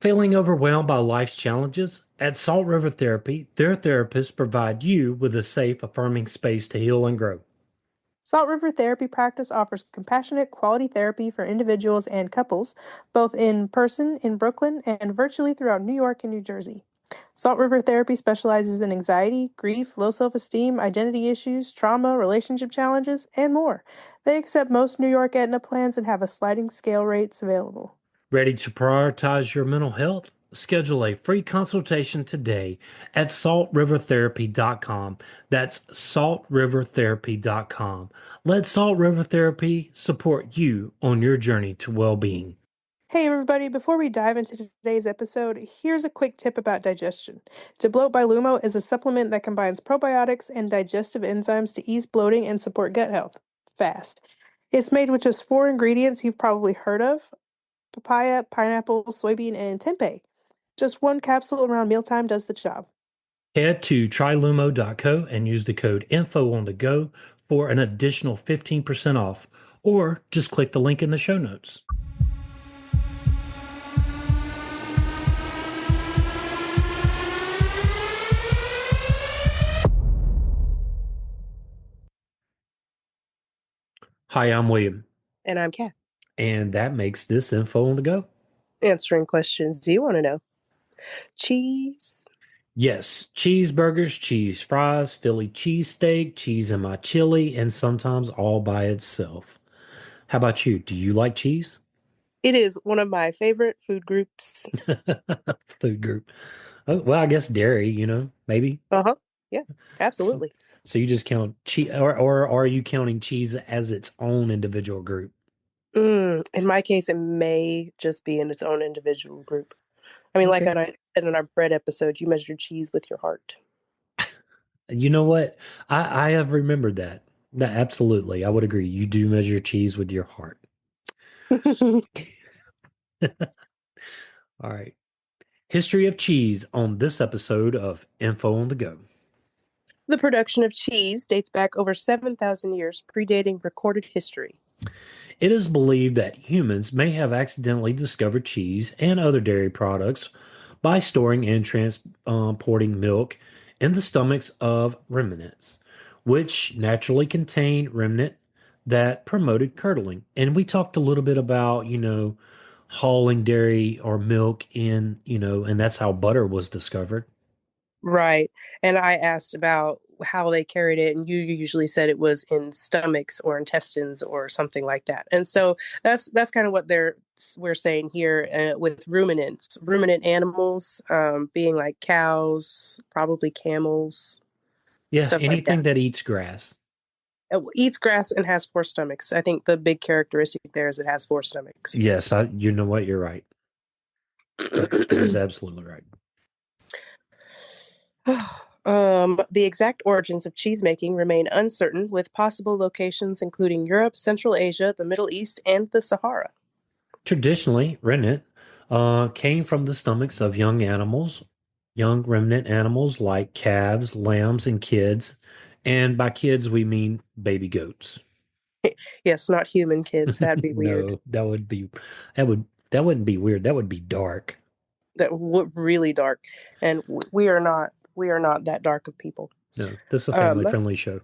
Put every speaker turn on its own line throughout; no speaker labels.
Feeling overwhelmed by life's challenges? At Salt River Therapy, their therapists provide you with a safe, affirming space to heal and grow.
Salt River Therapy Practice offers compassionate, quality therapy for individuals and couples, both in person in Brooklyn and virtually throughout New York and New Jersey. Salt River Therapy specializes in anxiety, grief, low self esteem, identity issues, trauma, relationship challenges, and more. They accept most New York Aetna plans and have a sliding scale rates available.
Ready to prioritize your mental health? Schedule a free consultation today at saltrivertherapy.com. That's saltrivertherapy.com. Let Salt River Therapy support you on your journey to well-being.
Hey, everybody, before we dive into today's episode, here's a quick tip about digestion. To Bloat by Lumo is a supplement that combines probiotics and digestive enzymes to ease bloating and support gut health fast. It's made with just four ingredients you've probably heard of: papaya, pineapple, soybean, and tempeh. Just one capsule around mealtime does the job.
Head to trylumo.co and use the code INFO on the go for an additional 15% off, or just click the link in the show notes. Hi, I'm William,
And I'm Kat.
and that makes this Info on the Go.
Answering questions do you want to know? Cheese?
Yes, cheeseburgers, cheese fries, Philly cheesesteak, cheese in my chili, and sometimes all by itself. How about you? Do you like cheese?
It is one of my favorite food groups.
Food group. Oh, well, I guess dairy, maybe.
Uh-huh. Yeah,
So,
absolutely.
so you just count cheese, or are you counting cheese as its own individual group?
In my case, it may just be in its own individual group. I mean, like
Okay.
I said in our bread episode, you measure cheese with your heart.
You know what? I have remembered that. That absolutely. I would agree. You do measure cheese with your heart. All right. History of cheese on this episode of Info on the Go.
The production of cheese dates back over 7,000 years, predating recorded history.
It is believed that humans may have accidentally discovered cheese and other dairy products by storing and transporting milk in the stomachs of ruminants, which naturally contained remnant that promoted curdling. And we talked a little bit about, hauling dairy or milk in, and that's how butter was discovered.
Right. And I asked about how they carried it, and you usually said it was in stomachs or intestines or something like that. And so that's kind of what we're saying here with ruminants, ruminant animals, being like cows, probably camels,
Yeah,
stuff like that.
anything that eats grass.
It eats grass and has four stomachs. I think the big characteristic there is it has four stomachs.
Yes, you know what, you're right. That is absolutely right.
The exact origins of cheesemaking remain uncertain, with possible locations including Europe, Central Asia, the Middle East, and the Sahara.
Traditionally, rennet came from the stomachs of young animals, young remnant animals like calves, lambs, and kids. And by kids, we mean baby goats.
Yes, not human kids. That'd be weird.
No, that wouldn't be weird. That would be dark.
That would really dark, and we are not that dark of people.
No, this is a
Um,
family-friendly show.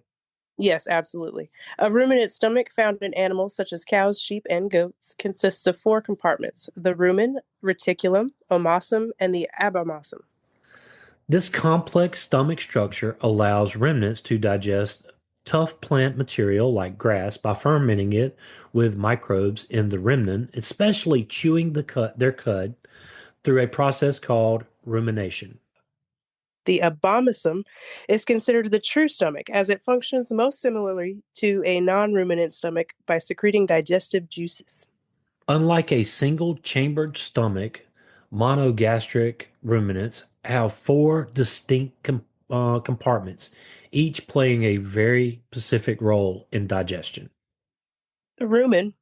yes, absolutely. A ruminant stomach found in animals such as cows, sheep, and goats consists of four compartments: the rumen, reticulum, omasum, and the abomasum.
This complex stomach structure allows remnants to digest tough plant material like grass by fermenting it with microbes in the remnant, especially chewing their cud through a process called rumination.
The abomasum is considered the true stomach, as it functions most similarly to a non-ruminant stomach by secreting digestive juices.
Unlike a single-chambered stomach, monogastric ruminants have four distinct compartments, each playing a very specific role in digestion.
The rumen,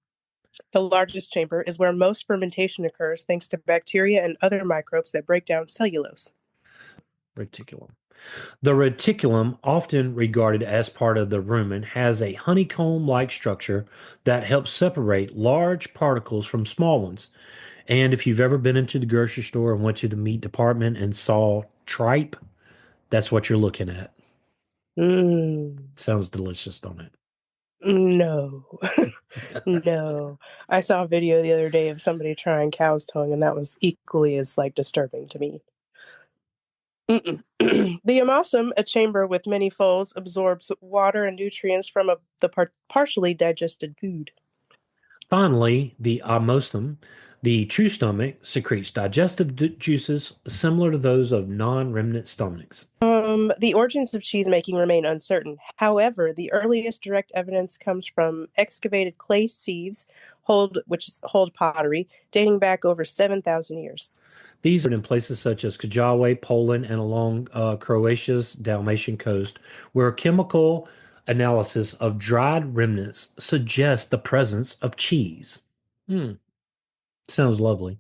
the largest chamber, is where most fermentation occurs thanks to bacteria and other microbes that break down cellulose.
Reticulum. The reticulum, often regarded as part of the rumen, has a honeycomb-like structure that helps separate large particles from small ones. And if you've ever been into the grocery store and went to the meat department and saw tripe, that's what you're looking at.
Mm,
Sounds delicious, don't it?
no. No. I saw a video the other day of somebody trying cow's tongue, and that was equally as like disturbing to me. Mm-mm. The amasum, a chamber with many folds, absorbs water and nutrients from the partially digested food.
Finally, the osmosum, the true stomach, secretes digestive juices similar to those of non-remnant stomachs.
The origins of cheesemaking remain uncertain. However, the earliest direct evidence comes from excavated clay sieves, which hold pottery, dating back over 7,000 years.
These are in places such as Kajawe, Poland, and along Croatia's Dalmatian coast, where chemical analysis of dried remnants suggests the presence of cheese. Hmm, sounds lovely.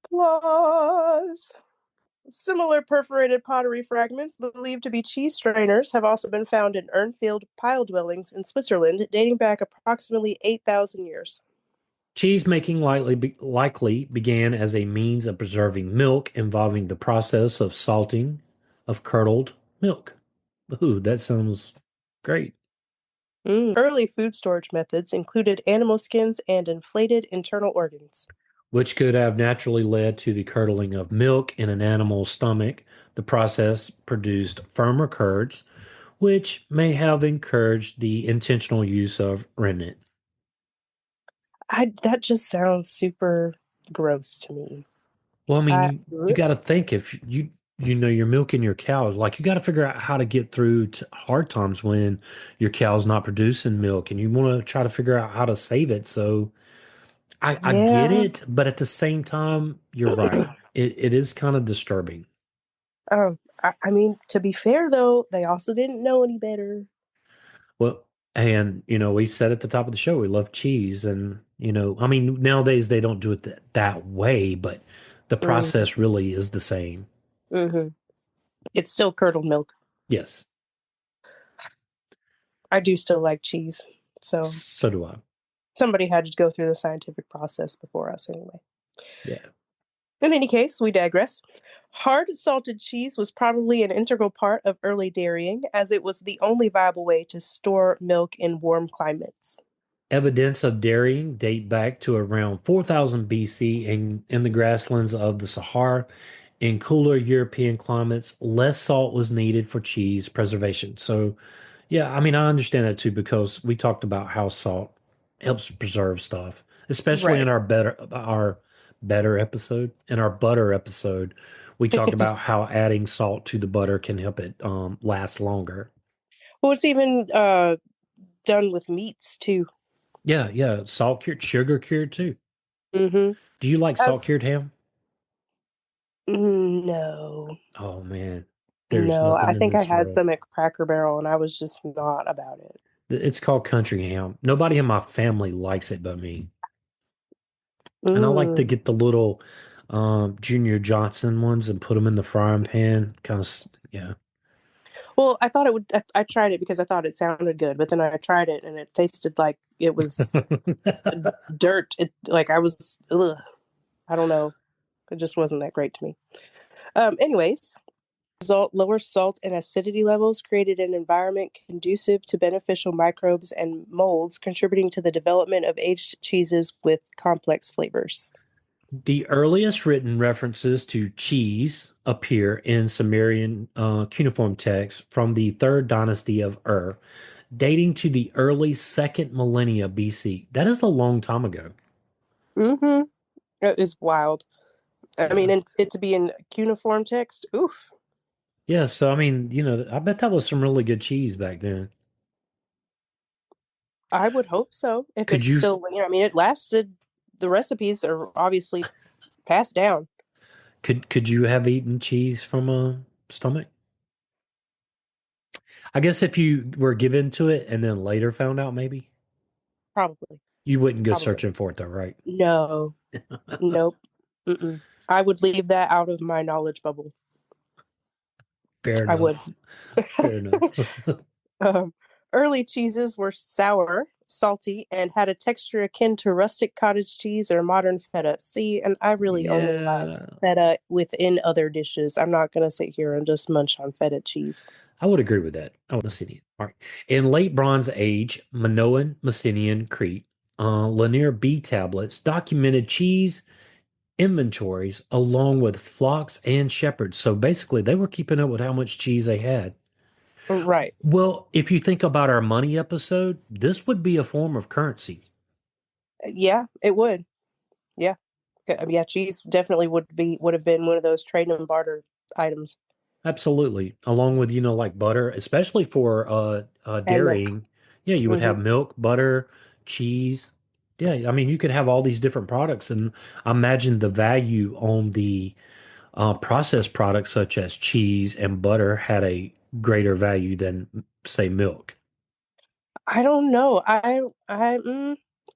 Applause. Similar perforated pottery fragments, believed to be cheese strainers, have also been found in Urnfield pile dwellings in Switzerland, dating back approximately 8,000 years.
Cheese making likely began as a means of preserving milk, involving the process of salting of curdled milk. Ooh, that sounds great.
Early food storage methods included animal skins and inflated internal organs.
Which could have naturally led to the curdling of milk in an animal's stomach. The process produced firmer curds, which may have encouraged the intentional use of rennet.
That just sounds super gross to me.
Well, I mean,
I,
you got to think if you're milking your cows, like you got to figure out how to get through to hard times when your cow's not producing milk, and you want to try to figure out how to save it. So I get
yeah.
it, but at the same time, you're right. It is kind of disturbing.
I mean, to be fair though, they also didn't know any better.
Well, and we said at the top of the show we love cheese, and I mean nowadays they don't do it that way, but the
Mm-hmm.
process really is the same.
Mm-hmm. It's still curdled milk.
Yes,
I do still like cheese. So
so do I.
somebody had to go through the scientific process before us anyway.
Yeah.
In any case, we digress. Hard salted cheese was probably an integral part of early dairying, as it was the only viable way to store milk in warm climates.
Evidence of dairying date back to around 4000 BC in the grasslands of the Sahara. In cooler European climates, less salt was needed for cheese preservation. So, yeah, I mean, I understand that too because we talked about how salt helps preserve stuff, especially in
Right.
our better episode. In our butter episode, we talked about how adding salt to the butter can help it last longer.
Well, it's even done with meats too.
Yeah, yeah, salt cured, sugar cured too.
Mm-hmm.
Do you like salt
As
cured ham?
no,
Oh man, there's
no,
nothing
I
in
think I
this
had
world.
some at Cracker Barrel, and I was just not about it.
It's called country ham. Nobody in my family likes it but me. And I like to
Mm.
get the little Junior Johnson ones and put them in the frying pan. Kind of, yeah.
Well, I thought it would. I tried it because I thought it sounded good, but then I tried it, and it tasted like it was dirt. Like I was. Ugh, I don't know. It just wasn't that great to me. Anyways, lower salt and acidity levels created an environment conducive to beneficial microbes and molds, contributing to the development of aged cheeses with complex flavors.
The earliest written references to cheese appear in Sumerian cuneiform texts from the third dynasty of Ur, dating to the early second millennia BC. That is a long time ago.
Mm-hmm. It is wild. I mean,
Yeah.
and it to be in cuneiform text. Oof.
Yeah. So, I mean, I bet that was some really good cheese back then.
I would hope so. If
Could
it's
you
still, I mean, it lasted. The recipes are obviously passed down.
could you have eaten cheese from a stomach? I guess if you were given to it and then later found out, maybe
Probably.
you wouldn't go
Probably.
searching for it though, right?
No. Nope. Mm-mm. I would leave that out of my knowledge bubble.
Fair
I would.
enough. Fair enough.
Um, early cheeses were sour, salty, and had a texture akin to rustic cottage cheese or modern feta. See, and I really only like
Yeah,
feta within other dishes. I'm not going to sit here and just munch on feta cheese.
I would agree with that. Oh, Messenian. All right. In late Bronze Age, Minoan, Messenian, Crete, Linear B tablets documented cheese inventories along with flocks and shepherds. So basically, they were keeping up with how much cheese they had.
Right.
Well, if you think about our money episode, this would be a form of currency.
Yeah, it would. Yeah. Yeah, cheese definitely would have been one of those trade and barter items.
Absolutely. Along with, like butter, especially for
And milk.
dairying. Yeah, you would
Hmm.
have milk, butter, cheese. Yeah, I mean, you could have all these different products, and I imagine the value on the processed products such as cheese and butter had a greater value than, say, milk.
I don't know. I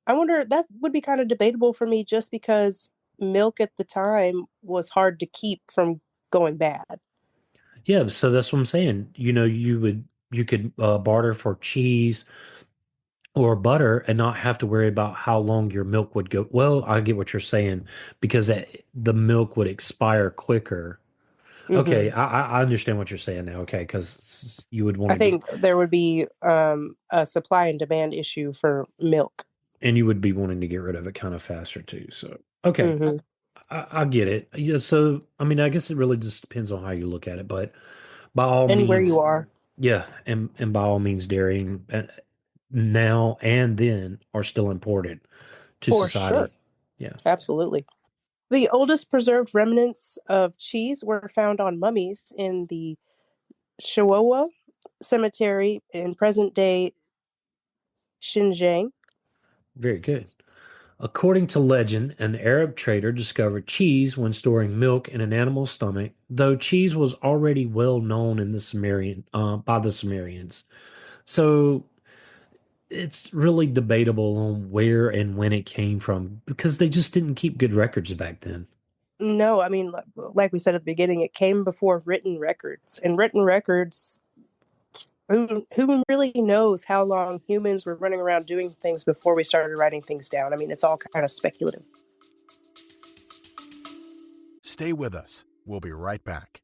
wonder, that would be kind of debatable for me just because milk at the time was hard to keep from going bad.
Yeah, so that's what I'm saying. You could barter for cheese or butter and not have to worry about how long your milk would go. Well, I get what you're saying because the milk would expire quicker.
Hmm.
Okay, I understand what you're saying now. Okay, because you would want
I
to get
think there would be a supply and demand issue for milk.
and you would be wanting to get rid of it kind of faster too. So okay,
Hmm.
I get it. Yeah, so I mean, I guess it really just depends on how you look at it, but by all
And where you
means,
are.
yeah, and by all means, dairying now and then are still important to
For sure.
society. Yeah.
Absolutely. The oldest preserved remnants of cheese were found on mummies in the Chihuahua Cemetery in present day Xinjiang.
Very good. According to legend, an Arab trader discovered cheese when storing milk in an animal's stomach, though cheese was already well known in the by the Sumerians. So it's really debatable on where and when it came from because they just didn't keep good records back then.
No, I mean, like we said at the beginning, it came before written records, and written records. Who really knows how long humans were running around doing things before we started writing things down? I mean, it's all kind of speculative.
Stay with us. We'll be right back.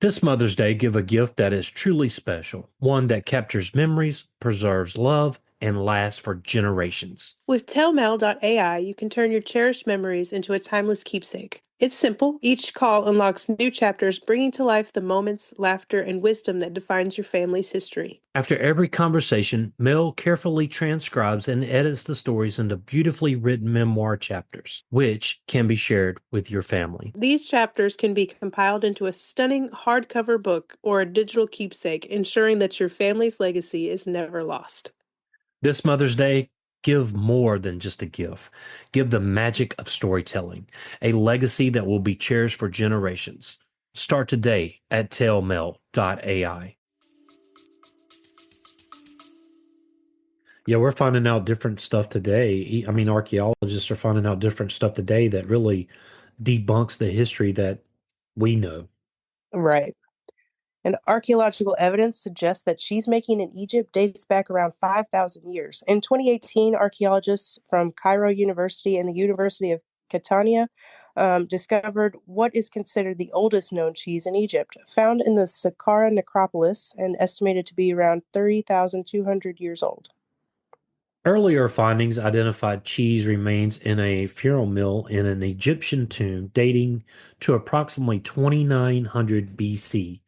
This Mother's Day, give a gift that is truly special, one that captures memories, preserves love, and lasts for generations.
With Tellmail.ai, you can turn your cherished memories into a timeless keepsake. It's simple. Each call unlocks new chapters, bringing to life the moments, laughter, and wisdom that defines your family's history.
After every conversation, Mel carefully transcribes and edits the stories into beautifully written memoir chapters, which can be shared with your family.
These chapters can be compiled into a stunning hardcover book or a digital keepsake, ensuring that your family's legacy is never lost.
This Mother's Day, give more than just a gift. Give the magic of storytelling, a legacy that will be cherished for generations. Start today at tellmail.ai. Yeah, we're finding out different stuff today. I mean, archaeologists are finding out different stuff today that really debunks the history that we know.
Right. And archaeological evidence suggests that cheesemaking in Egypt dates back around 5,000 years. In 2018, archaeologists from Cairo University and the University of Catania discovered what is considered the oldest known cheese in Egypt, found in the Saqqara necropolis and estimated to be around 3,200 years old.
Earlier findings identified cheese remains in a funeral mill in an Egyptian tomb dating to approximately 2900 BC.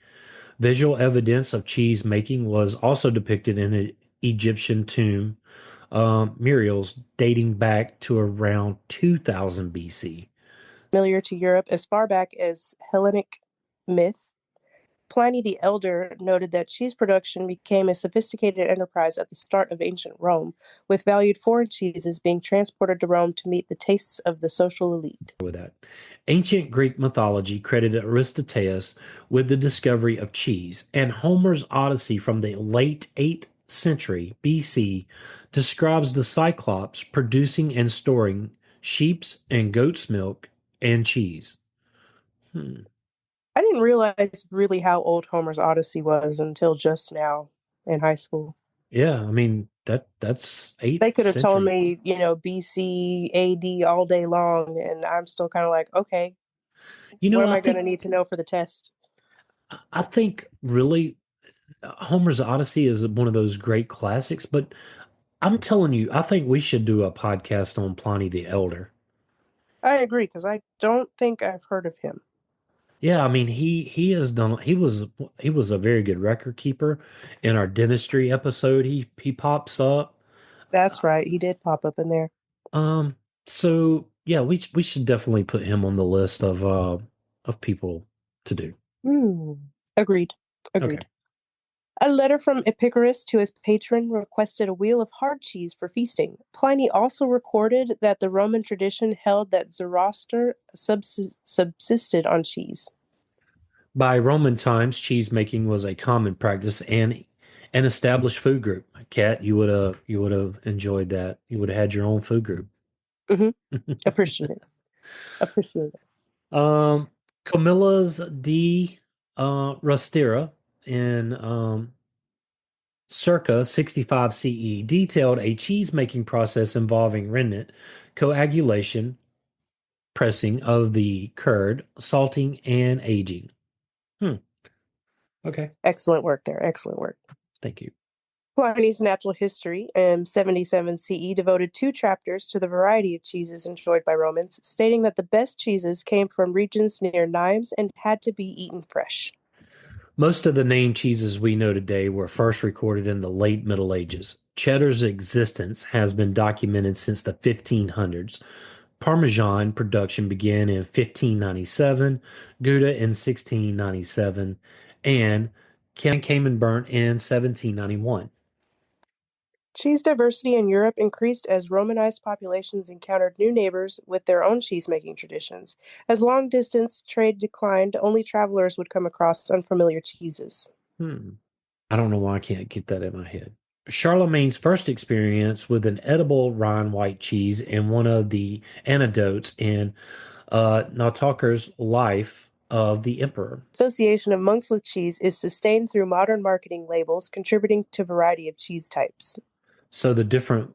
Visual evidence of cheese making was also depicted in an Egyptian tomb murals dating back to around 2000 BC.
Familiar to Europe as far back as Hellenic myth, Pliny the Elder noted that cheese production became a sophisticated enterprise at the start of ancient Rome, with valued foreign cheeses being transported to Rome to meet the tastes of the social elite.
With that. Ancient Greek mythology credited Aristoteus with the discovery of cheese, and Homer's Odyssey from the late 8th century BC describes the Cyclops producing and storing sheep's and goat's milk and cheese. Hmm.
I didn't realize really how old Homer's Odyssey was until just now in high school.
Yeah, I mean, that's
They
eighth
could have told
century.
me, BC, AD all day long, and I'm still kind of like, okay,
You
what
know,
am I going to need to know for the test?
I think really Homer's Odyssey is one of those great classics, but I'm telling you, I think we should do a podcast on Pliny the Elder.
I agree because I don't think I've heard of him.
Yeah, I mean he has done he was a very good record keeper. In our dentistry episode, he pops up.
That's right. He did pop up in there.
Um, so yeah, we should definitely put him on the list of people to do.
Hmm. Agreed.
Okay.
Agreed. A letter from Epicurus to his patron requested a wheel of hard cheese for feasting. Pliny also recorded that the Roman tradition held that Zoroaster subsisted on cheese.
By Roman times, cheese making was a common practice and an established food group. Kat, you would have enjoyed that. You would have had your own food group.
Hmm. Appreciate it. Appreciate it.
Um, Camilla's D. Rustera in circa 65 CE detailed a cheese making process involving rennet, coagulation, pressing of the curd, salting, and aging. Hmm. Okay.
Excellent work there. Excellent work.
Thank you.
Pliny's Natural History in 77 CE devoted 2 chapters to the variety of cheeses enjoyed by Romans, stating that the best cheeses came from regions near Nimes and had to be eaten fresh.
Most of the named cheeses we know today were first recorded in the late Middle Ages. Cheddar's existence has been documented since the 1500s. Parmesan production began in 1597, Gouda in 1697, and Camembert in 1791.
Cheese diversity in Europe increased as Romanized populations encountered new neighbors with their own cheese-making traditions. As long-distance trade declined, only travelers would come across unfamiliar cheeses.
Hmm. I don't know why I can't get that in my head. Charlemagne's first experience with an edible Rhine white cheese in one of the anecdotes in Nautaker's Life of the Emperor.
Association of monks with cheese is sustained through modern marketing labels, contributing to variety of cheese types.
So the different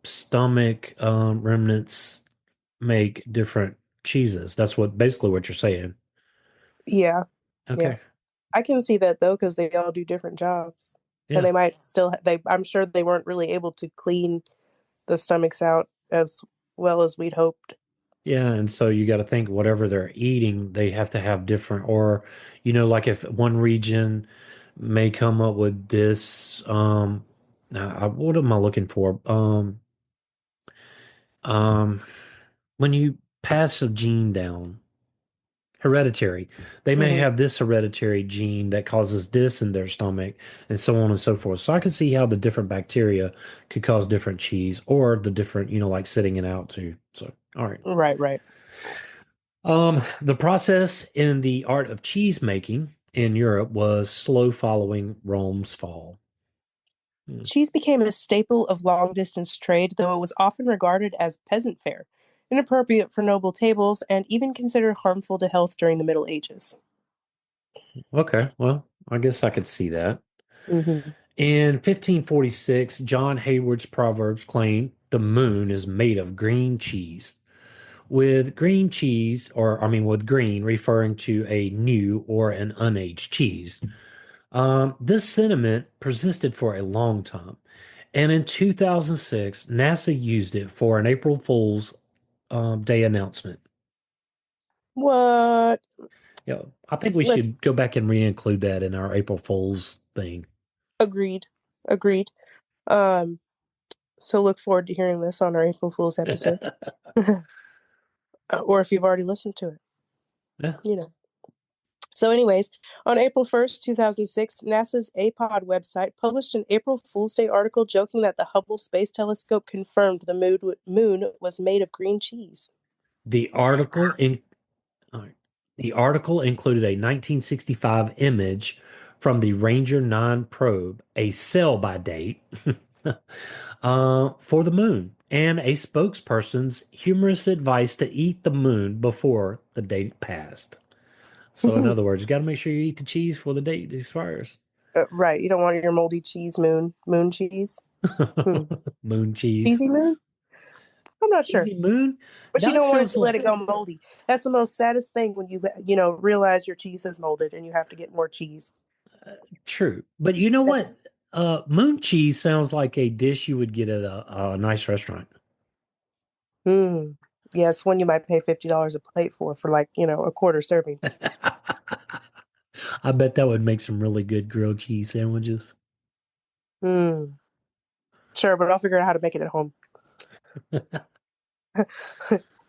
stomach remnants make different cheeses. That's what basically what you're saying.
Yeah, yeah.
Okay.
I can see that though, because they all do different jobs, and
Yeah.
they might still. I'm sure they weren't really able to clean the stomachs out as well as we'd hoped.
Yeah, and so you got to think whatever they're eating, they have to have different, or like if one region may come up with this, what am I looking for? Um, when you pass a gene down, hereditary, they may
Hmm.
have this hereditary gene that causes this in their stomach, and so on and so forth. So I can see how the different bacteria could cause different cheese, or the different, like sitting it out too. So, all right.
Right, right.
The process in the art of cheese making in Europe was slow following Rome's fall. Hmm.
Cheese became a staple of long distance trade, though it was often regarded as peasant fare, inappropriate for noble tables, and even considered harmful to health during the Middle Ages.
Okay, well, I guess I could see that.
Hmm.
In 1546, John Hayward's Proverbs claim the moon is made of green cheese. With green cheese, or I mean, with green referring to a new or an unaged cheese. This sentiment persisted for a long time. And in 2006, NASA used it for an April Fool's Day announcement.
What?
Yeah, I think we
Let's
should go back and re-include that in our April Fool's thing.
agreed. Agreed. Um, so look forward to hearing this on our April Fool's episode. Or if you've already listened to it,
Yeah.
you know. So, anyways, on April 1st, 2006, NASA's APOD website published an April Fool's Day article joking that the Hubble Space Telescope confirmed the moon was made of green cheese.
The article in all right. The article included a 1965 image from the Ranger 9 probe, a sell-by date for the moon, and a spokesperson's humorous advice to eat the moon before the date passed. So, in other words, you got to make sure you eat the cheese before the date expires.
Right. You don't want your moldy cheese moon cheese. Hmm.
Moon cheese.
Cheesy moon? I'm not sure.
Cheesy moon?
But you
That
don't want it
sounds
to let
like
it go moldy. That's the most saddest thing when you realize your cheese is molded and you have to get more cheese.
true. But you know what?
That's
Moon cheese sounds like a dish you would get at a nice restaurant.
mm. Yes, one you might pay $50 a plate for like, a quarter serving.
I bet that would make some really good grilled cheese sandwiches.
Mm. Sure, but I'll figure out how to make it at home.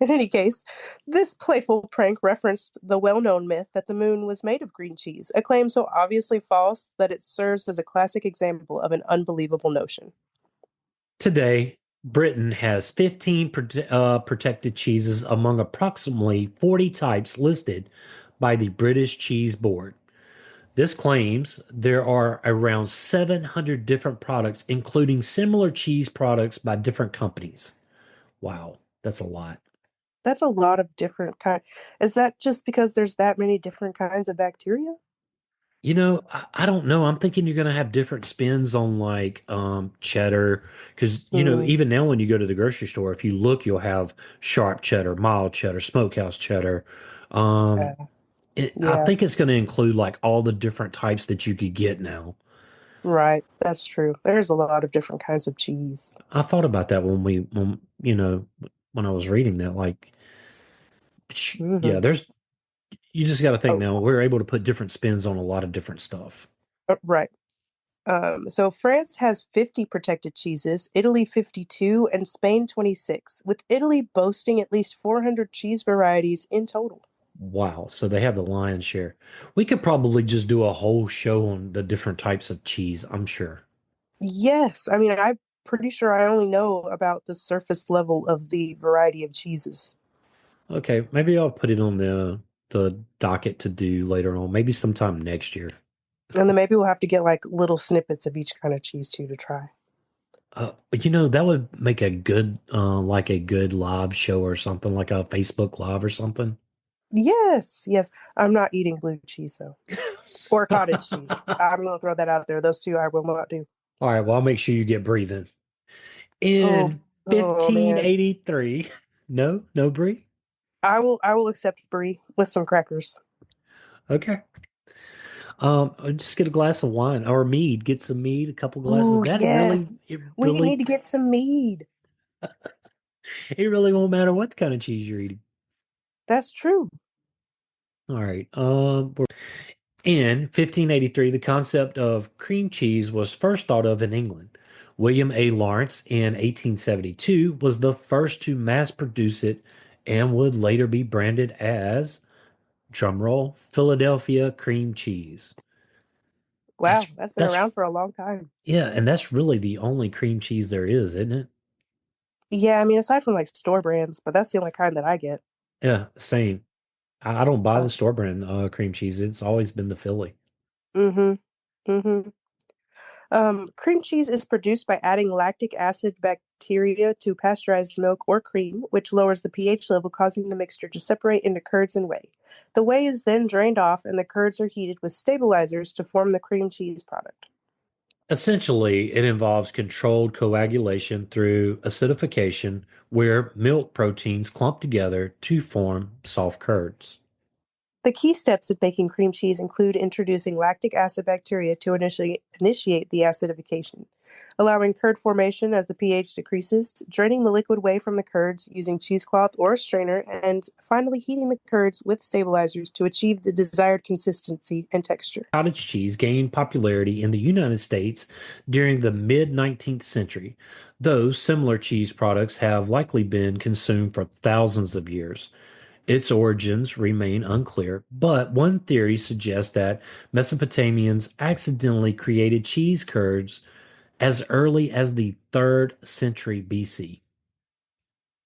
In any case, this playful prank referenced the well known myth that the moon was made of green cheese, a claim so obviously false that it serves as a classic example of an unbelievable notion.
Today, Britain has 15 protected cheeses among approximately 40 types listed by the British Cheese Board. This claims there are around 700 different products, including similar cheese products by different companies. Wow, that's a lot.
That's a lot of different kind. Is that just because there's that many different kinds of bacteria?
I don't know. I'm thinking you're going to have different spins on like cheddar because
Hmm.
even now when you go to the grocery store, if you look, you'll have sharp cheddar, mild cheddar, smokehouse cheddar. Um,
Yeah.
I
Yeah.
think it's going to include like all the different types that you could get now.
Right. That's true. There's a lot of different kinds of cheese.
I thought about that when I was reading that. Like, yeah,
Hmm.
you just got to think
Oh,
now. We're able to put different spins on a lot of different stuff.
right. So France has 50 protected cheeses, Italy 52, and Spain 26, with Italy boasting at least 400 cheese varieties in total.
Wow. So they have the lion's share. We could probably just do a whole show on the different types of cheese, I'm sure.
Yes, I mean, I'm pretty sure I only know about the surface level of the variety of cheeses.
Okay, maybe I'll put it on the docket to do later on, maybe sometime next year.
And then maybe we'll have to get like little snippets of each kind of cheese too to try.
That would make a good like a good live show or something, like a Facebook Live or something.
Yes, yes. I'm not eating blue cheese though, or cottage cheese.
All
I'm going to throw that out there. Those two I will not do.
right, well, I'll make sure you get breathing.
Oh,
In
oh man.
1583, no brie.
I will accept brie with some crackers.
Okay. Just get a glass of wine or mead. Get some mead, a couple glasses.
Oh,
That
yes.
really, it
We need
really,
to get some mead.
it really won't matter what kind of cheese you're eating.
That's true.
All right. In 1583, the concept of cream cheese was first thought of in England. William A. Lawrence in 1872 was the first to mass produce it and would later be branded as, drumroll, Philadelphia cream cheese.
Wow,
That's
that's been
that's
around for a long time.
yeah, and that's really the only cream cheese there is, isn't it?
Yeah, I mean, aside from like store brands, but that's the only kind that I get.
Yeah, same. I don't buy the
Oh,
store brand cream cheese. It's always been the Philly.
mm-hmm. Mm-hmm. Cream cheese is produced by adding lactic acid bacteria to pasteurized milk or cream, which lowers the pH level, causing the mixture to separate into curds and whey. The whey is then drained off, and the curds are heated with stabilizers to form the cream cheese product.
Essentially, it involves controlled coagulation through acidification, where milk proteins clump together to form soft curds.
The key steps in making cream cheese include introducing lactic acid bacteria to initiate the acidification, allowing curd formation as the pH decreases, draining the liquid whey from the curds using cheesecloth or a strainer, and finally heating the curds with stabilizers to achieve the desired consistency and texture.
Cottage cheese gained popularity in the United States during the mid 19th century, though similar cheese products have likely been consumed for thousands of years. Its origins remain unclear, but one theory suggests that Mesopotamians accidentally created cheese curds as early as the 3rd century BC.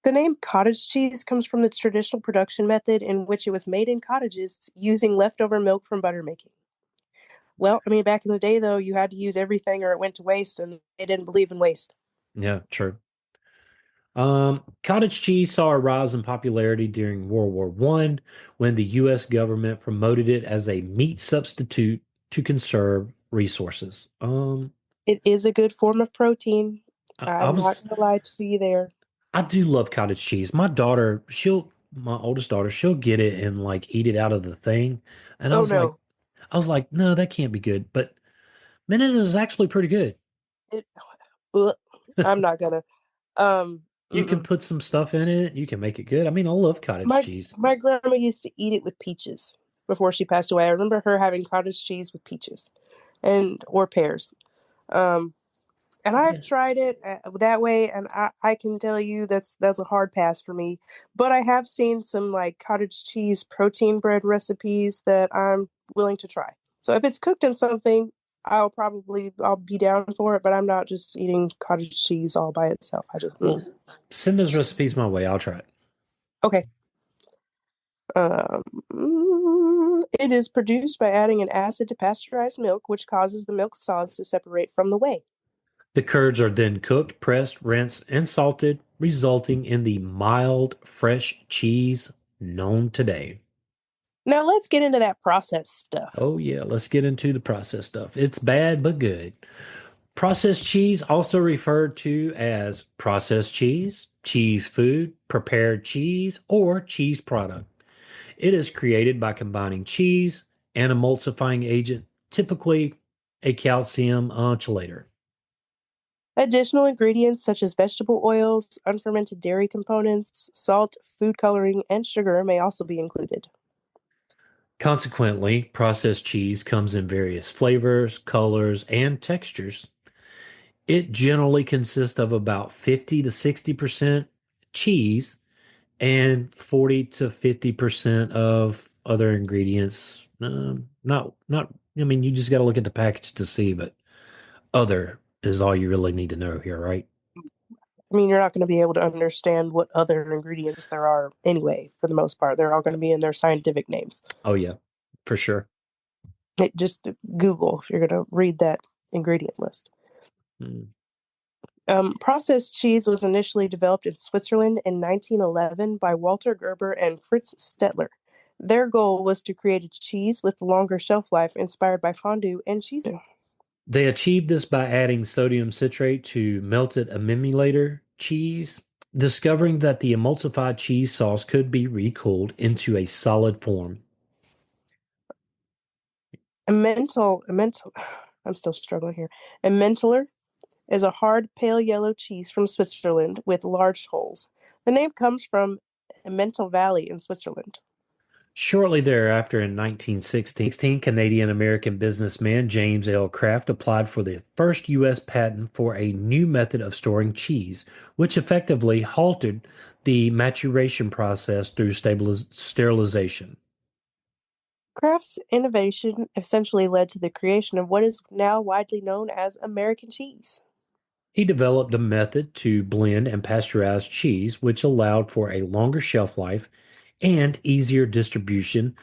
The name cottage cheese comes from the traditional production method in which it was made in cottages using leftover milk from butter making. Well, I mean, back in the day, though, you had to use everything or it went to waste, and they didn't believe in waste.
Yeah, true. Cottage cheese saw a rise in popularity during World War One when the U.S. government promoted it as a meat substitute to conserve resources.
It is a good form of protein.
I
I'm not
was
gonna lie to you there.
I do love cottage cheese. My oldest daughter, she'll get it and like eat it out of the thing. And
Oh no,
I was like, no, that can't be good. But man, it is actually pretty good.
it. Ugh, I'm not gonna. Um,
You can
mm-mm.
put some stuff in it. You can make it good. I mean, I love cottage
My
cheese.
my grandma used to eat it with peaches before she passed away. I remember her having cottage cheese with peaches, and or pears. Um, and I've
Yeah.
tried it that way, and I can tell you that's a hard pass for me. But I have seen some like cottage cheese protein bread recipes that I'm willing to try. So if it's cooked in something, I'll be down for it. But I'm not just eating cottage cheese all by itself. I just
Well, send those recipes my way. I'll try it.
okay. Um, it is produced by adding an acid to pasteurized milk, which causes the milk solids to separate from the whey.
The curds are then cooked, pressed, rinsed, and salted, resulting in the mild, fresh cheese known today.
Now let's get into that processed stuff.
Oh, yeah, let's get into the processed stuff. It's bad, but good. Processed cheese, also referred to as processed cheese, cheese food, prepared cheese, or cheese product. It is created by combining cheese and emulsifying agent, typically a calcium chelator.
Additional ingredients such as vegetable oils, unfermented dairy components, salt, food coloring, and sugar may also be included.
Consequently, processed cheese comes in various flavors, colors, and textures. It generally consists of about 50 to 60% cheese and 40 to 50% of other ingredients. Not, I mean, you just got to look at the package to see, but other is all you really need to know here, right?
I mean, you're not going to be able to understand what other ingredients there are anyway, for the most part. They're all going to be in their scientific names.
Oh, yeah, for sure.
Just Google if you're going to read that ingredient list.
Mm.
Processed cheese was initially developed in Switzerland in 1911 by Walter Gerber and Fritz Stettler. Their goal was to create a cheese with longer shelf life inspired by fondue and cheese.
They achieved this by adding sodium citrate to melted emulsifier cheese, discovering that the emulsified cheese sauce could be recooled into a solid form.
A mental, I'm still struggling here. A Emmentaler is a hard, pale yellow cheese from Switzerland with large holes. The name comes from Emmental Valley in Switzerland.
Shortly thereafter, in 1916, Canadian-American businessman James L. Kraft applied for the first U.S. patent for a new method of storing cheese, which effectively halted the maturation process through sterilization.
Kraft's innovation essentially led to the creation of what is now widely known as American cheese.
He developed a method to blend and pasteurize cheese, which allowed for a longer shelf life and easier distribution,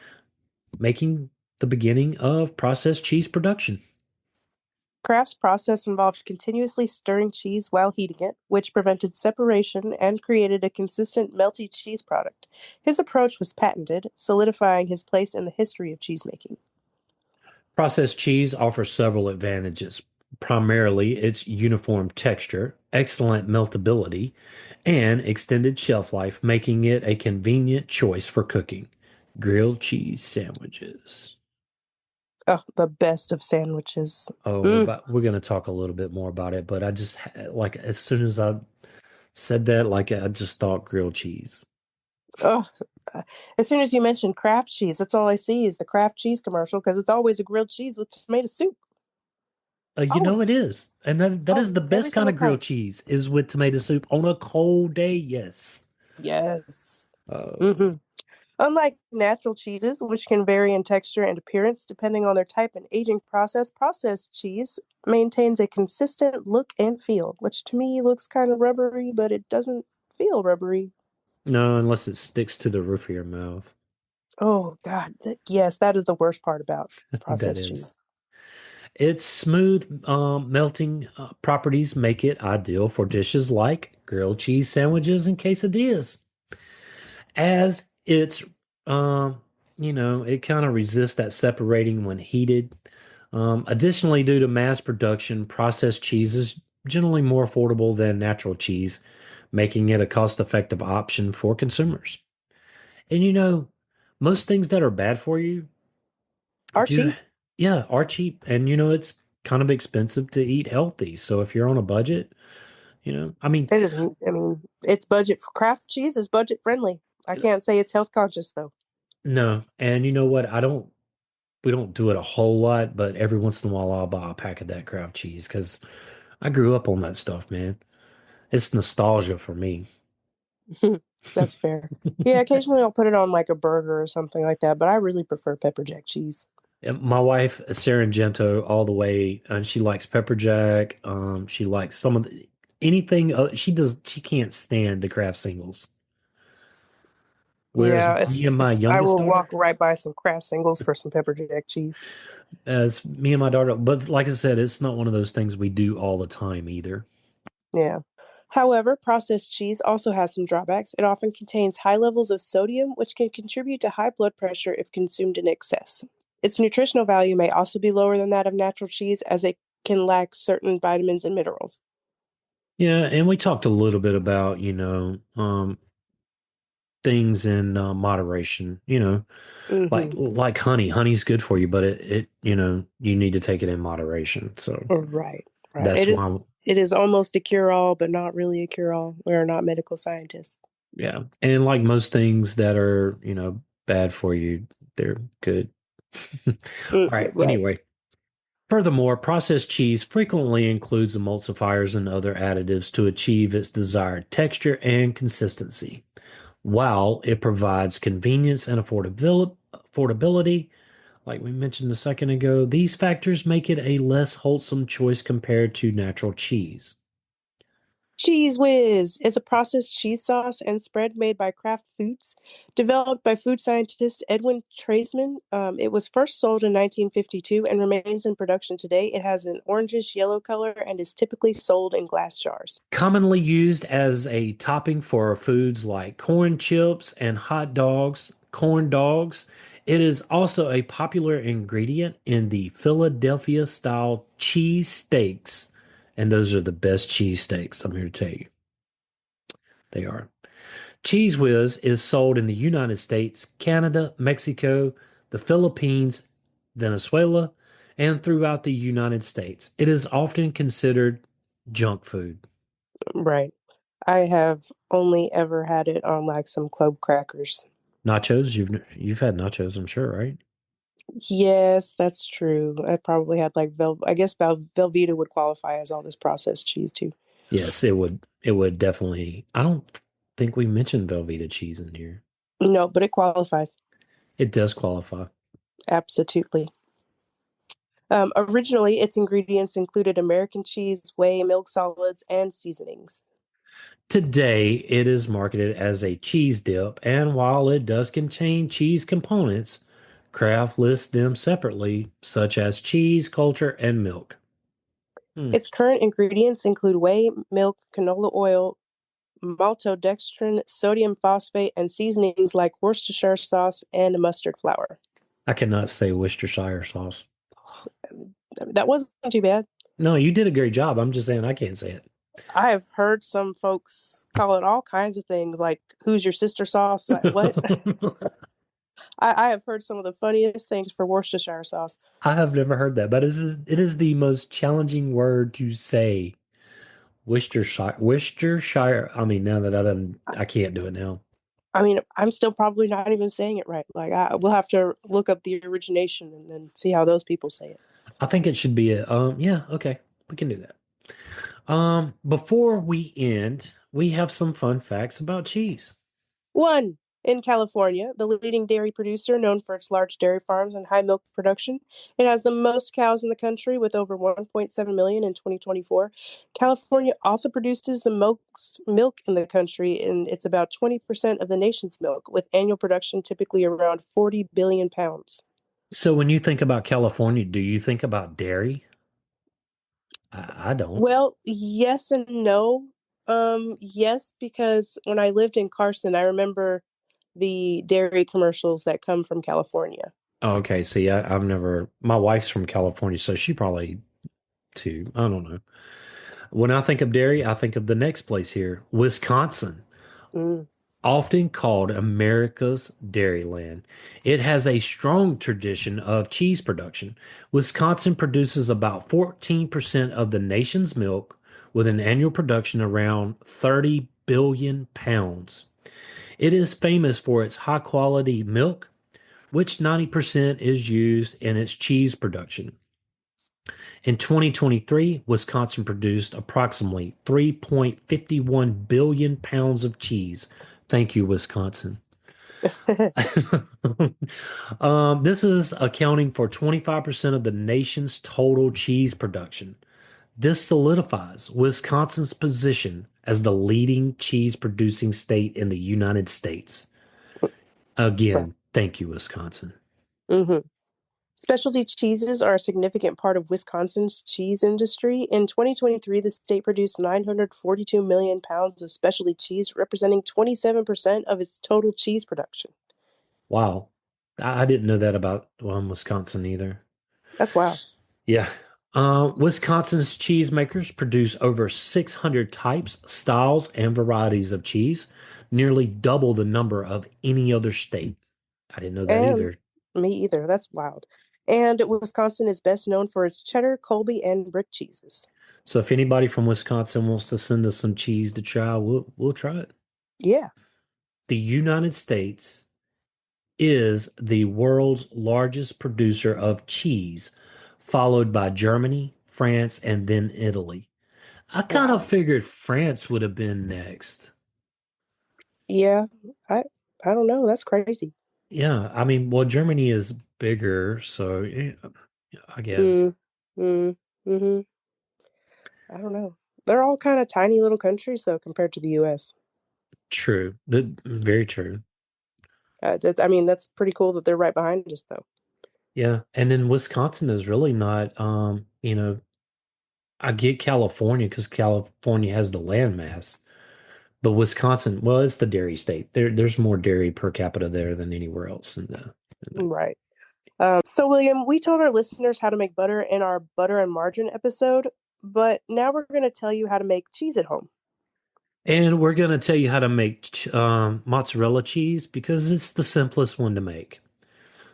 making the beginning of processed cheese production.
Kraft's process involved continuously stirring cheese while heating it, which prevented separation and created a consistent melty cheese product. His approach was patented, solidifying his place in the history of cheesemaking.
Processed cheese offers several advantages, primarily its uniform texture, excellent meltability, and extended shelf life, making it a convenient choice for cooking. Grilled cheese sandwiches.
Oh, the best of sandwiches.
Oh,
Mm.
but we're going to talk a little bit more about it, but like as soon as I said that, like I just thought grilled cheese.
Oh, as soon as you mention Kraft cheese, that's all I see is the Kraft cheese commercial because it's always a grilled cheese with tomato soup.
You know it
Always,
is, and that is the
always, every
best kind
single
of grilled
time.
cheese is with tomato soup on a cold day. Yes.
Yes.
Oh
Hmm. Unlike natural cheeses, which can vary in texture and appearance depending on their type and aging process, processed cheese maintains a consistent look and feel, which to me looks kind of rubbery, but it doesn't feel rubbery.
no, unless it sticks to the roof of your mouth.
Oh, God. Yes, that is the worst part about
That
processed
is.
cheese.
Its smooth melting properties make it ideal for dishes like grilled cheese sandwiches and quesadillas. As it's, um, it kind of resists that separating when heated. Additionally, due to mass production, processed cheese is generally more affordable than natural cheese, making it a cost-effective option for consumers. And most things that are bad for you do,
Archie,
yeah, are cheap. And it's kind of expensive to eat healthy. So if you're on a budget, I mean,
it isn't. I mean, it's budget for craft cheese is budget friendly. I can't say it's health conscious though.
no. And you know what? We don't do it a whole lot, but every once in a while I'll buy a pack of that Kraft cheese because I grew up on that stuff, man. It's nostalgia for me.
That's fair. Yeah, occasionally I'll put it on like a burger or something like that, but I really prefer pepper jack cheese.
And my wife, Sarah Gento, all the way, and she likes pepper jack. She likes some of anything. She does. She can't stand the Kraft singles. Whereas
Yeah,
me and my
I
youngest
will
daughter,
walk right by some Kraft singles for some pepper jack cheese.
as me and my daughter, but like I said, it's not one of those things we do all the time either.
Yeah. However, processed cheese also has some drawbacks. It often contains high levels of sodium, which can contribute to high blood pressure if consumed in excess. Its nutritional value may also be lower than that of natural cheese, as it can lack certain vitamins and minerals.
Yeah, and we talked a little bit about things in moderation. Like
Hmm.
like honey. Honey's good for you, but it you need to take it in moderation. So
Right, right.
that's why.
It is almost a cure-all, but not really a cure-all. We are not medical scientists.
Yeah. And like most things that are, bad for you, they're good. All right.
Right.
Anyway, furthermore, processed cheese frequently includes emulsifiers and other additives to achieve its desired texture and consistency. While it provides convenience and affordability, like we mentioned a second ago, these factors make it a less wholesome choice compared to natural cheese.
Cheese Whiz is a processed cheese sauce and spread made by Kraft Foods, developed by food scientist Edwin Treisman. It was first sold in 1952 and remains in production today. It has an orangish yellow color and is typically sold in glass jars.
Commonly used as a topping for foods like corn chips and hot dogs, corn dogs. It is also a popular ingredient in the Philadelphia style cheese steaks. And those are the best cheese steaks, I'm here to tell you. They are. Cheese Whiz is sold in the United States, Canada, Mexico, the Philippines, Venezuela, and throughout the United States. It is often considered junk food.
Right. I have only ever had it on like some club crackers.
Nachos, you've had nachos, I'm sure, right?
Yes, that's true. I probably had like I guess Velveeta would qualify as all this processed cheese too.
Yes, it would definitely. I don't think we mentioned Velveeta cheese in here.
No, but it qualifies.
It does qualify.
Absolutely. Originally, its ingredients included American cheese, whey, milk solids, and seasonings.
Today, it is marketed as a cheese dip, and while it does contain cheese components, Kraft lists them separately, such as cheese, culture, and milk. Hmm.
Its current ingredients include whey, milk, canola oil, maltodextrin, sodium phosphate, and seasonings like Worcestershire sauce and mustard flour.
I cannot say Worcestershire sauce.
That wasn't too bad.
No, you did a great job. I'm just saying I can't say it.
I have heard some folks call it all kinds of things, like "Who's your sister sauce?" Like, what? I have heard some of the funniest things for Worcestershire sauce.
I have never heard that, but it is the most challenging word to say. Worcestershire. Worcestershire. I mean, now that I can't do it now.
I mean, I'm still probably not even saying it right. Like, we'll have to look up the origination and then see how those people say it.
I think it should be yeah, okay. We can do that. Before we end, we have some fun facts about cheese.
One, in California, the leading dairy producer known for its large dairy farms and high milk production. It has the most cows in the country with over 1.7 million in 2024. California also produces the most milk in the country, and it's about 20% of the nation's milk, with annual production typically around 40 billion pounds.
So when you think about California, do you think about dairy? I don't.
Well, yes and no. Yes, because when I lived in Carson, I remember the dairy commercials that come from California.
Oh, okay. See, I've never, my wife's from California, so she probably too. I don't know. When I think of dairy, I think of the next place here, Wisconsin,
Mm,
often called America's Dairyland. It has a strong tradition of cheese production. Wisconsin produces about 14% of the nation's milk with an annual production around 30 billion pounds. It is famous for its high quality milk, which 90% is used in its cheese production. In 2023, Wisconsin produced approximately 3.51 billion pounds of cheese. Thank you, Wisconsin. This is accounting for 25% of the nation's total cheese production. This solidifies Wisconsin's position as the leading cheese producing state in the United States.
right.
Again, thank you, Wisconsin.
Hmm. Specialty cheeses are a significant part of Wisconsin's cheese industry. In 2023, the state produced 942 million pounds of specialty cheese, representing 27% of its total cheese production.
Wow. I didn't know that about Wisconsin either.
That's wow.
Yeah. Wisconsin's cheesemakers produce over 600 types, styles, and varieties of cheese, nearly double the number of any other state. I didn't know that
And
either.
me either. That's wild. And Wisconsin is best known for its cheddar, Colby, and brick cheeses.
So if anybody from Wisconsin wants to send us some cheese to try, we'll try it.
Yeah.
The United States is the world's largest producer of cheese, followed by Germany, France, and then Italy. I kind of
Wow.
figured France would have been next.
Yeah. I I don't know. That's crazy.
Yeah, I mean, well, Germany is bigger, so I guess
Mm, mm, mm-hmm. I don't know. They're all kind of tiny little countries, though, compared to the U.S.
true. Very true.
I mean, that's pretty cool that they're right behind us, though.
Yeah, and then Wisconsin is really not. I get California because California has the landmass, but Wisconsin, well, it's the dairy state. There's more dairy per capita there than anywhere else in the.
Right. So, William, we told our listeners how to make butter in our butter and margarine episode, but now we're going to tell you how to make cheese at home.
And we're going to tell you how to make mozzarella cheese because it's the simplest one to make.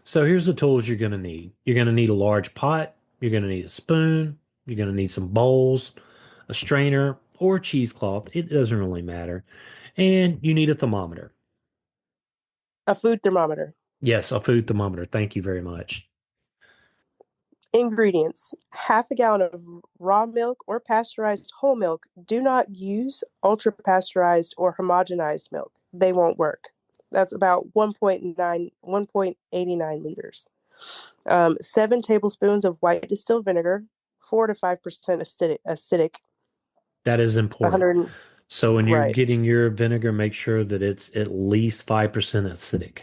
So here's the tools you're going to need. You're going to need a large pot. You're going to need a spoon. You're going to need some bowls, a strainer, or a cheesecloth. It doesn't really matter. And you need a thermometer.
A food thermometer.
Yes, a food thermometer. Thank you very much.
Ingredients: half a gallon of raw milk or pasteurized whole milk. Do not use ultra pasteurized or homogenized milk, they won't work. That's about 1.89 liters. 7 tablespoons of white distilled vinegar, 4 to 5% acidic.
That is important.
100.
So when you're
Right.
getting your vinegar, make sure that it's at least 5% acidic.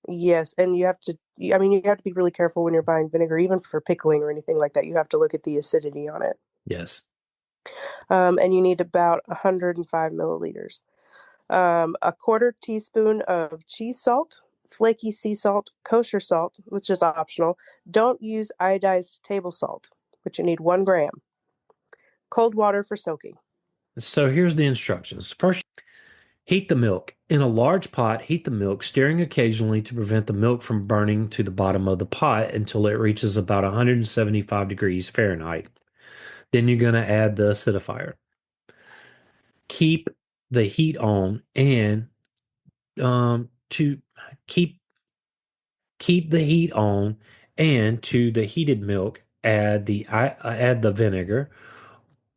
Yes, and you have to. I mean, you have to be really careful when you're buying vinegar, even for pickling or anything like that. You have to look at the acidity on it.
Yes.
And you need about 105 milliliters. A quarter teaspoon of cheese salt, flaky sea salt, kosher salt, which is optional. Don't use iodized table salt, but you need 1 gram. Cold water for soaking.
So here's the instructions. First, heat the milk. In a large pot, heat the milk, stirring occasionally to prevent the milk from burning to the bottom of the pot until it reaches about 175 degrees Fahrenheit. Then you're going to add the acidifier. Keep the heat on and to keep keep the heat on and to the heated milk add the vinegar.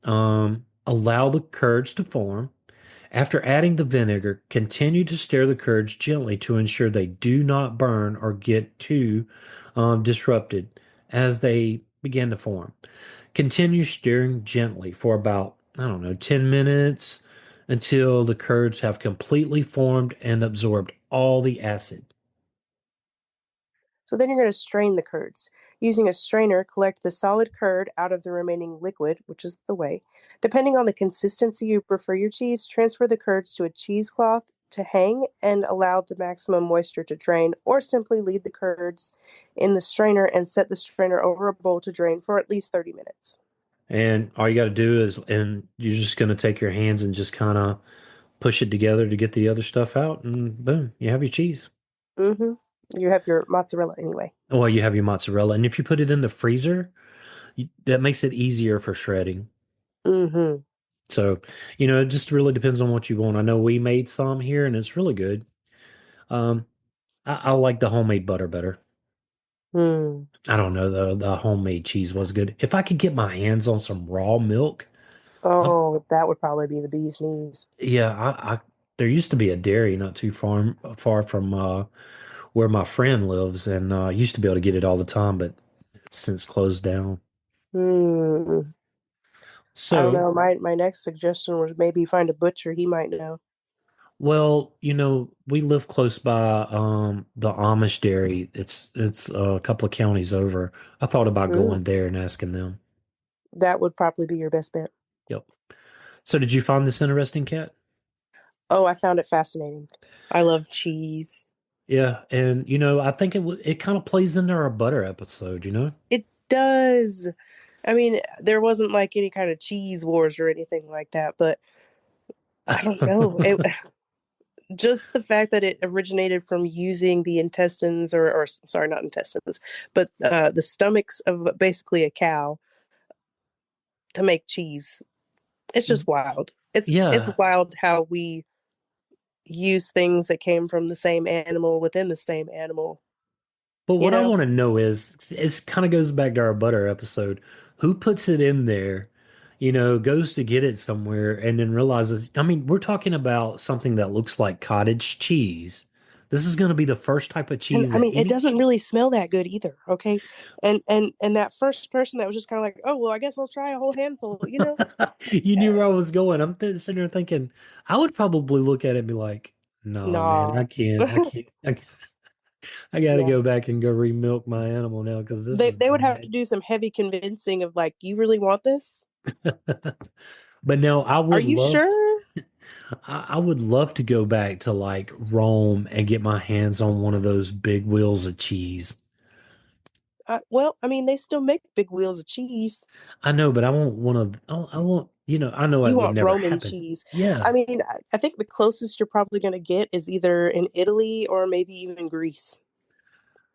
Allow the curds to form. After adding the vinegar, continue to stir the curds gently to ensure they do not burn or get too disrupted as they begin to form. Continue stirring gently for about, I don't know, 10 minutes until the curds have completely formed and absorbed all the acid.
So then you're going to strain the curds. Using a strainer, collect the solid curd out of the remaining liquid, which is the whey. Depending on the consistency you prefer your cheese, transfer the curds to a cheesecloth to hang and allow the maximum moisture to drain, or simply leave the curds in the strainer and set the strainer over a bowl to drain for at least 30 minutes.
And all you got to do is, and you're just going to take your hands and just kind of push it together to get the other stuff out, and boom, you have your cheese.
Mm-hmm. You have your mozzarella anyway.
Well, you have your mozzarella, and if you put it in the freezer, that makes it easier for shredding.
Mm-hmm.
So, it just really depends on what you want. I know we made some here, and it's really good. Um, I like the homemade butter better.
Mm.
I don't know though. The homemade cheese was good. If I could get my hands on some raw milk, I,
Oh, that would probably be the bee's knees.
yeah, there used to be a dairy not too far from where my friend lives, and used to be able to get it all the time, but it's since closed down.
Mm. I don't
So,
know. My next suggestion was maybe find a butcher. He might know.
well, we live close by the Amish dairy. It's a couple of counties over. I thought about
Mm.
going there and asking them.
That would probably be your best bet.
Yep. So, did you find this interesting, Kat?
Oh, I found it fascinating. I love cheese.
Yeah, and I think it kind of plays into our butter episode.
It does. I mean, there wasn't like any kind of cheese wars or anything like that, but I don't know. Just the fact that it originated from using the intestines, or sorry, not intestines, but the stomachs of basically a cow to make cheese. It's just wild. It's
Yeah,
wild how we use things that came from the same animal within the same animal.
but
You
what I
know,
want to know is, it kind of goes back to our butter episode. Who puts it in there? Goes to get it somewhere and then realizes. I mean, we're talking about something that looks like cottage cheese. This is going to be the first type of
and
cheese
I
that
mean, it
any.
doesn't really smell that good either. Okay, and that first person that was just kind of like, oh well, I guess I'll try a whole handful. You know,
You knew where I
uh,
was going. I'm sitting there thinking, I would probably look at it and be like, "Nah, man,
nah.
I can't. I can't. I got to
Yeah.
go back and go remilk my animal now because this is
They would have to
bad."
do some heavy convincing of like, you really want this?
But no,
Are you sure?
I would love to go back to like Rome and get my hands on one of those big wheels of cheese.
Well, I mean, they still make big wheels of cheese.
I know, but I want one of, I want, I know it
You
would
want
never
Roman
happen.
cheese. I
Yeah.
mean, I think the closest you're probably going to get is either in Italy or maybe even Greece.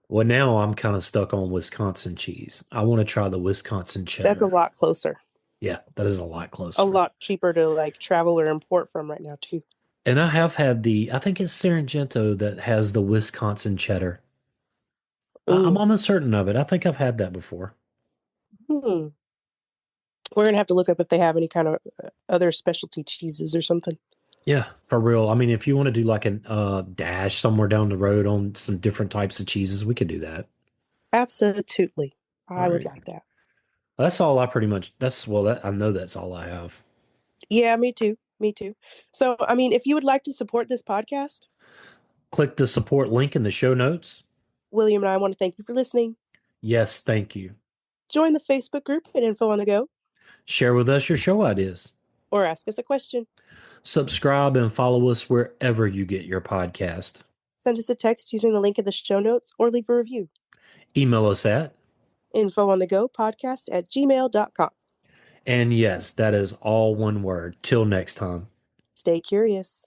Well, now I'm kind of stuck on Wisconsin cheese. I want to try the Wisconsin
That's a
cheddar.
lot closer.
Yeah, that is a lot
A
closer.
lot cheaper to like travel or import from right now too.
And I have had I think it's Sargento that has the Wisconsin cheddar. I'm
Mm.
almost certain of it. I think I've had that before.
Hmm. We're gonna have to look up if they have any kind of other specialty cheeses or something.
Yeah, for real. I mean, if you want to do like an dash somewhere down the road on some different types of cheeses, we could do that.
Absolutely,
All
I would
right.
like that.
That's all I pretty much that's well that I know that's all I have.
Yeah, me too. Me too. So, I mean, if you would like to support this podcast,
Click the support link in the show notes.
William and I want to thank you for listening.
Yes, thank you.
Join the Facebook group at Info on the Go,
Share with us your show ideas.
or ask us a question.
Subscribe and follow us wherever you get your podcast.
Send us a text using the link in the show notes, or leave a review.
Email us at,
Info on the Go podcast at gmail.com.
and yes, that is all one word. Till next time.
Stay curious.